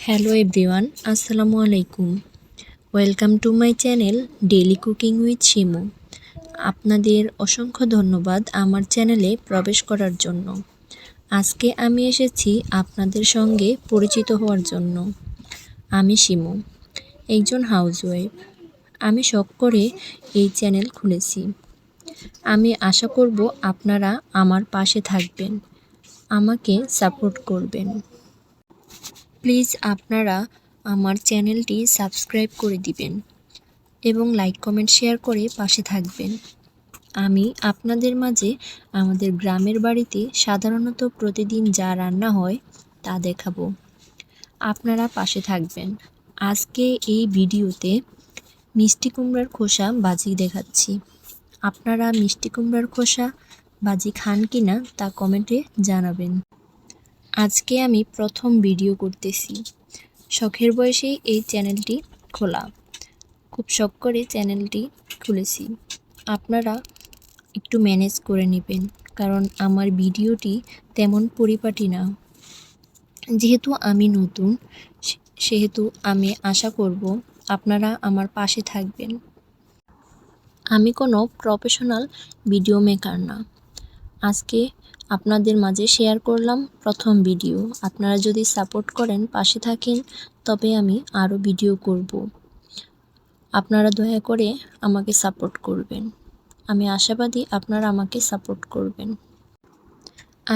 Hello everyone, আসসালামু আলাইকুম। Welcome to my channel daily cooking with Shimu. আপনাদের অসংখ্য ধন্যবাদ আমার চ্যানেলে প্রবেশ করার জন্য। আজকে আমি এসেছি আপনাদের সঙ্গে পরিচিত হওয়ার জন্য। আমি শিমু, একজন হাউসওয়াইফ। আমি শখ করে এই চ্যানেল খুলেছি। আমি আশা করব আপনারা আমার পাশে থাকবেন, আমাকে সাপোর্ট করবেন। প্লিজ আপনারা আমার চ্যানেলটি সাবস্ক্রাইব করে দিবেন এবং লাইক কমেন্ট শেয়ার করে পাশে থাকবেন। আমি আপনাদের মাঝে আমাদের গ্রামের বাড়িতে সাধারণত প্রতিদিন যা রান্না হয় তা দেখাবো। আপনারা পাশে থাকবেন। আজকে এই ভিডিওতে মিষ্টি কুমড়ার খোসা ভাজি দেখাচ্ছি। আপনারা মিষ্টি কুমড়ার খোসা ভাজি খান কিনা তা কমেন্টে জানাবেন। আজকে আমি প্রথম ভিডিও করতেছি। শখের বয়সেই এই চ্যানেলটি খোলা। খুব শখ করে চ্যানেলটি খুলেছি। আপনারা একটু ম্যানেজ করে নেবেন, কারণ আমার ভিডিওটি তেমন পরিপাটি না। যেহেতু আমি নতুন, সেহেতু আমি আশা করব আপনারা আমার পাশে থাকবেন। আমি কোনো প্রফেশনাল ভিডিও মেকার না। আজকে আপনাদের মাঝে শেয়ার করলাম প্রথম ভিডিও। আপনারা যদি সাপোর্ট করেন, পাশে থাকেন, তবে আমি আরও ভিডিও করব। আপনারা দয়া করে আমাকে সাপোর্ট করবেন। আমি আশাবাদী আপনারা আমাকে সাপোর্ট করবেন।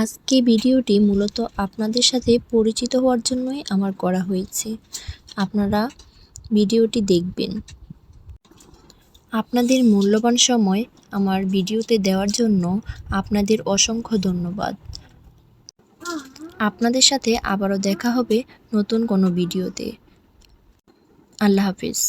আজকে ভিডিওটি মূলত আপনাদের সাথে পরিচিত হওয়ার জন্যই আমার করা হয়েছে। আপনারা ভিডিওটি দেখবেন। আপনাদের মূল্যবান সময় আমার ভিডিওতে দেওয়ার জন্য আপনাদের অসংখ্য ধন্যবাদ। আপনাদের সাথে আবারও দেখা হবে নতুন কোনো ভিডিওতে। আল্লাহ হাফিজ।